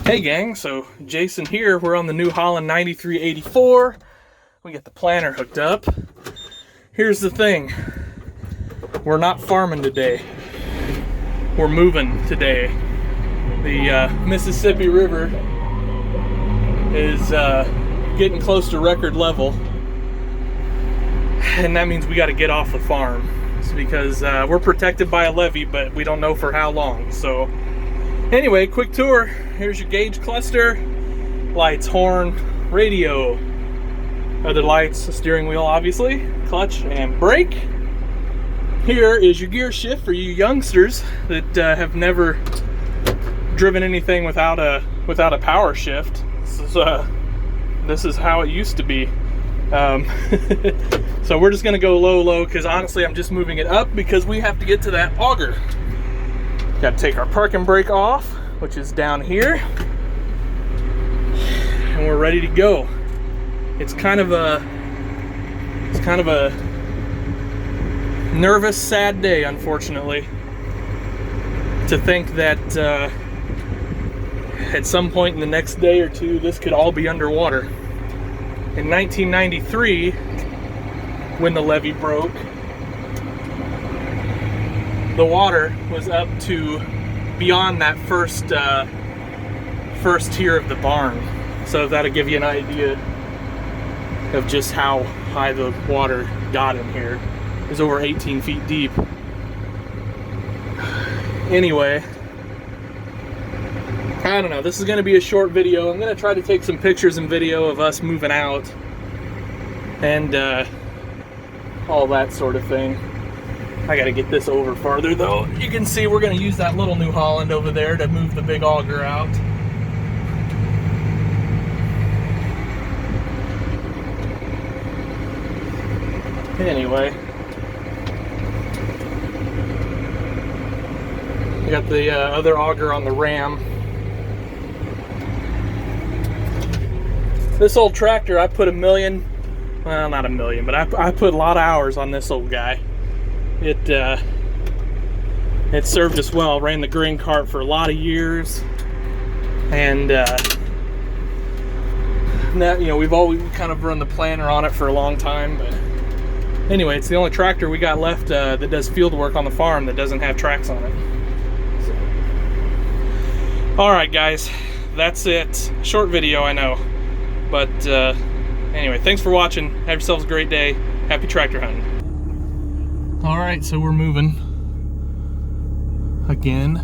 Hey gang, so Jason here. We're on the New Holland 9384. We got the planter hooked up. Here's the thing. We're not farming today. We're moving today. The Mississippi River is getting close to record level. And that means we got to get off the farm. It's because we're protected by a levee, but we don't know for how long. So anyway, quick tour. Here's your gauge cluster, lights, horn, radio, other lights, steering wheel obviously, clutch and brake. Here is your gear shift for you youngsters that have never driven anything without a power shift. This is how it used to be. So we're just gonna go low because honestly I'm just moving it up because we have to get to that auger. Got to take our parking brake off, which is down here, and we're ready to go. It's kind of a nervous, sad day, unfortunately, to think that at some point in the next day or two this could all be underwater. In 1993, when the levee broke, the water was up to beyond that first tier of the barn. So that'll give you an idea of just how high the water got in here. It was over 18 feet deep. Anyway, I don't know, this is gonna be a short video. I'm gonna try to take some pictures and video of us moving out and all that sort of thing. I gotta get this over farther though. You can see we're gonna use that little New Holland over there to move the big auger out. Anyway, we got the other auger on the ram. This old tractor, I put well, not a million, but I put a lot of hours on this old guy. It served us well. Ran the grain cart for a lot of years, and now, you know, we've always kind of run the planter on it for a long time. But anyway, it's the only tractor we got left that does field work on the farm that doesn't have tracks on it. So. All right, guys, that's it. Short video, I know, but anyway, thanks for watching. Have yourselves a great day. Happy tractor hunting. All right, so we're moving again.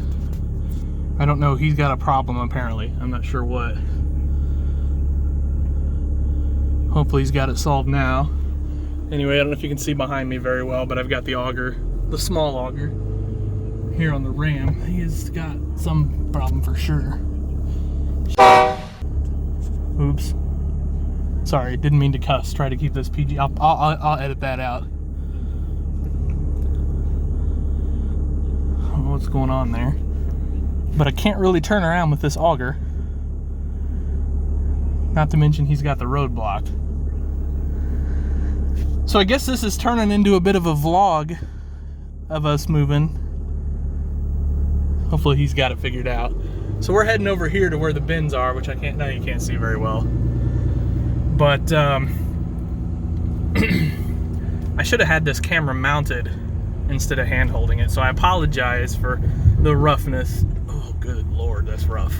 I don't know, he's got a problem apparently. I'm not sure what. Hopefully he's got it solved now. Anyway, I don't know if you can see behind me very well, but I've got the auger, the small auger, here on the ram. He has got some problem for sure. Oops. Sorry, didn't mean to cuss. Try to keep this PG. I'll edit that out. What's going on there, but I can't really turn around with this auger, not to mention he's got the road blocked. So I guess this is turning into a bit of a vlog of us moving. Hopefully he's got it figured out. So we're heading over here to where the bins are, which now you can't see very well, but I should have had this camera mounted instead of hand holding it, so I apologize for the roughness. Oh good lord, that's rough.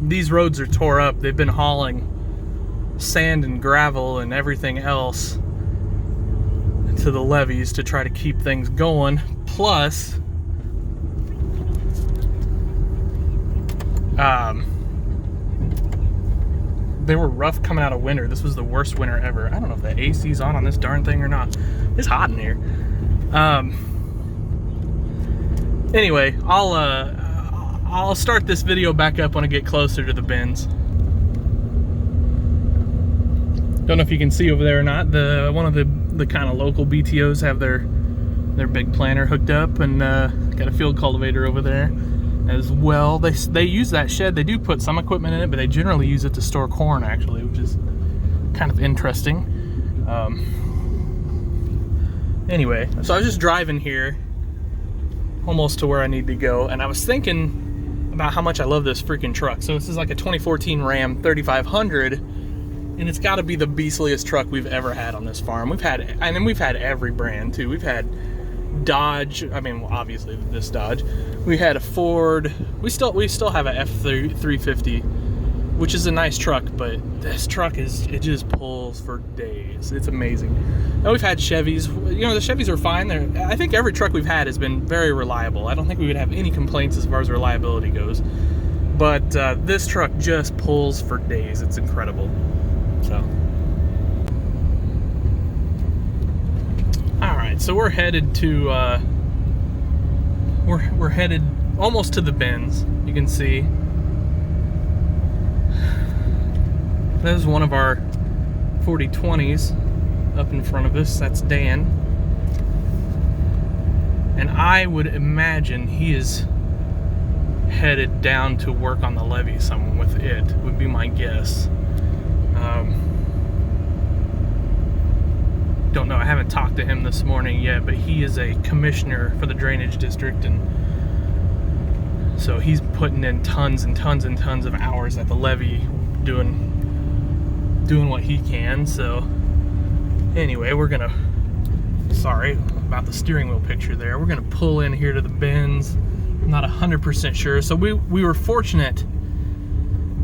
These roads are tore up. They've been hauling sand and gravel and everything else to the levees to try to keep things going, plus they were rough coming out of winter. This was the worst winter ever. I don't know if the AC's on this darn thing or not. It's hot in here. Anyway, I'll start this video back up when I get closer to the bins. Don't know if you can see over there or not. One of the kind of local BTOs have their big planter hooked up, and got a field cultivator over there as well. They use that shed. They do put some equipment in it, but they generally use it to store corn actually, which is kind of interesting. Anyway, so I was just driving here almost to where I need to go, and I was thinking about how much I love this freaking truck. So this is like a 2014 Ram 3500, and it's got to be the beastliest truck we've ever had on this farm. We've had every brand too. We've had Dodge. I mean, well, obviously this Dodge. We had a Ford. We still have a F350, which is a nice truck, but this truck it just pulls for days. It's amazing. And we've had Chevys. You know, the Chevys are fine. I think every truck we've had has been very reliable. I don't think we would have any complaints as far as reliability goes. But this truck just pulls for days. It's incredible. So, all right. So we're headed to we're headed almost to the bins. You can see. That is one of our 4020s up in front of us. That's Dan. And I would imagine he is headed down to work on the levee some with it, would be my guess. Don't know, I haven't talked to him this morning yet, but he is a commissioner for the drainage district, and so he's putting in tons and tons and tons of hours at the levee doing what he can. So anyway, we're gonna, sorry about the steering wheel picture there, we're gonna pull in here to the bins. I'm not 100% sure. So we were fortunate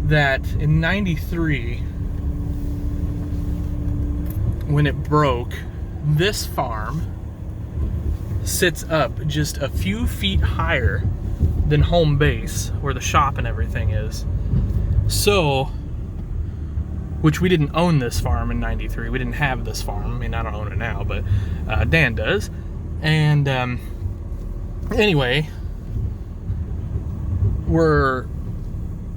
that in '93, when it broke, this farm sits up just a few feet higher than home base, where the shop and everything is. So, which we didn't own this farm in '93. We didn't have this farm. I mean, I don't own it now, but Dan does. And anyway, we're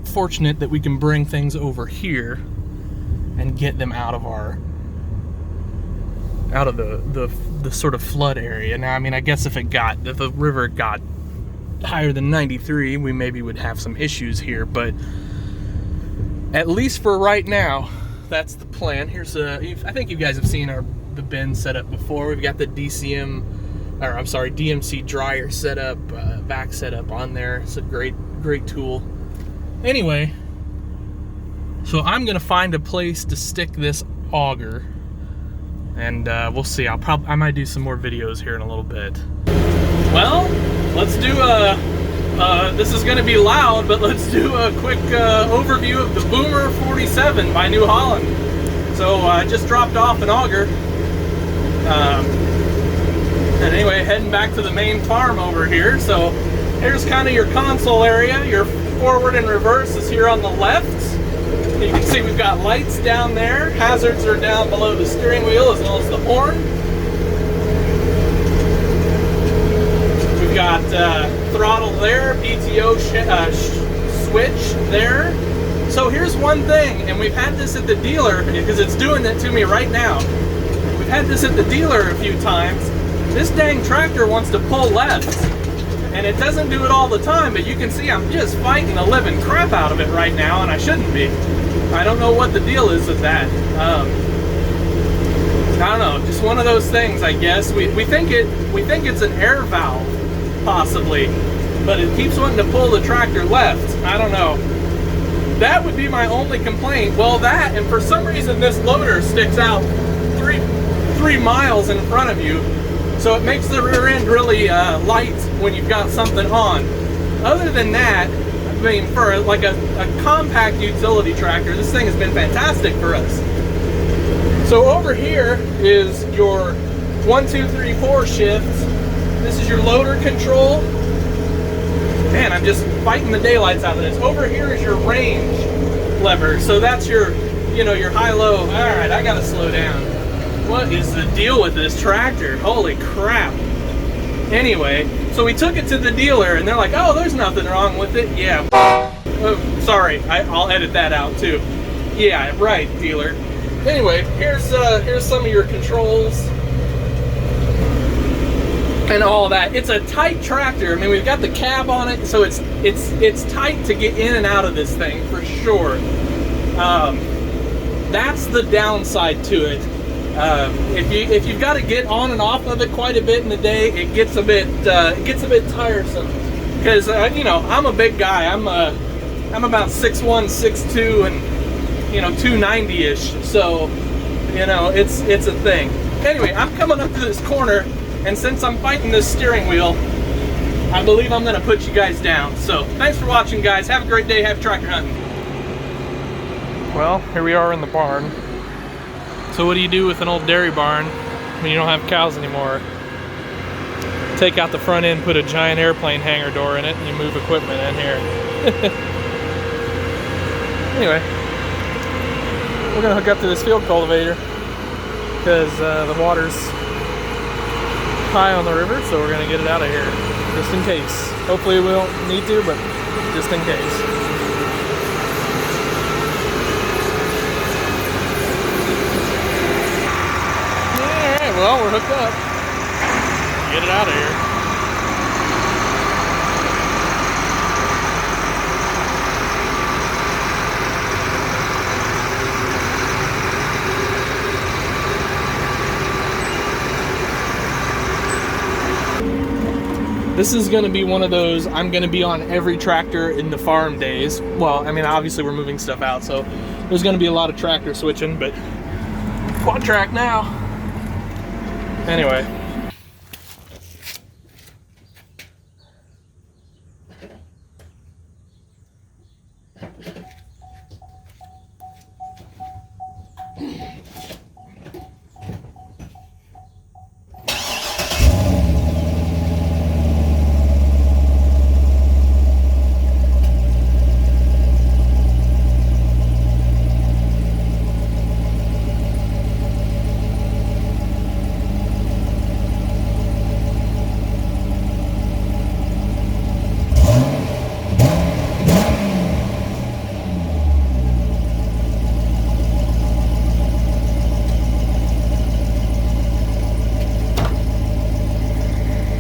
fortunate that we can bring things over here and get them out of the sort of flood area. Now, I mean, I guess if the river got higher than 93, we maybe would have some issues here, but at least for right now, that's the plan. Here's I think you guys have seen the bin set up before. We've got the DMC dryer set up, back set up on there. It's a great tool. Anyway, so I'm gonna find a place to stick this auger, and we'll see. I might do some more videos here in a little bit. Well, let's do this is going to be loud, but let's do a quick overview of the Boomer 47 by New Holland. So I just dropped off an auger. And anyway, heading back to the main farm over here. So here's kind of your console area. Your forward and reverse is here on the left. You can see we've got lights down there. Hazards are down below the steering wheel as well as the horn. We've got throttle there, PTO switch there. So here's one thing, and we've had this at the dealer because it's doing it to me right now. We've had this at the dealer a few times. This dang tractor wants to pull left, and it doesn't do it all the time, but you can see I'm just fighting the living crap out of it right now, and I shouldn't be. I don't know what the deal is with that. I don't know, just one of those things, I guess. We think it's an air valve, possibly, but it keeps wanting to pull the tractor left. I don't know. That would be my only complaint. Well, that, and for some reason this loader sticks out three miles in front of you, so it makes the rear end really light when you've got something on. Other than that, I mean, for like a compact utility tractor, this thing has been fantastic for us. So over here is your 1, 2, 3, 4 shifts. This is your loader control. Man, I'm just fighting the daylights out of this. Over here is your range lever. So that's your, your high-low. All right, I gotta slow down. What is the deal with this tractor? Holy crap. Anyway, so we took it to the dealer and they're like, oh, there's nothing wrong with it. Yeah. Oh, sorry, I'll edit that out too. Yeah, right, dealer. Anyway, here's some of your controls and all that. It's a tight tractor. I mean, we've got the cab on it, so it's tight to get in and out of this thing for sure. That's the downside to it. If you've got to get on and off of it quite a bit in the day, it gets a bit tiresome. because you know, I'm a big guy. I'm about 6'1", 6'2", and you know, 290-ish. So you know, it's a thing. Anyway, I'm coming up to this corner, and since I'm fighting this steering wheel, I believe I'm gonna put you guys down. So thanks for watching, guys. Have a great day. Happy tractor hunting. Well, here we are in the barn. So what do you do with an old dairy barn when you don't have cows anymore? Take out the front end, put a giant airplane hangar door in it, and you move equipment in here. Anyway, we're gonna hook up to this field cultivator because the water's high on the river, so we're gonna get it out of here just in case. Hopefully we don't need to, but just in case. Alright, well, we're hooked up. Get it out of here. This is going to be one of those, I'm going to be on every tractor in the farm days. Well, I mean, obviously we're moving stuff out, so there's going to be a lot of tractor switching, but quad track now. Anyway.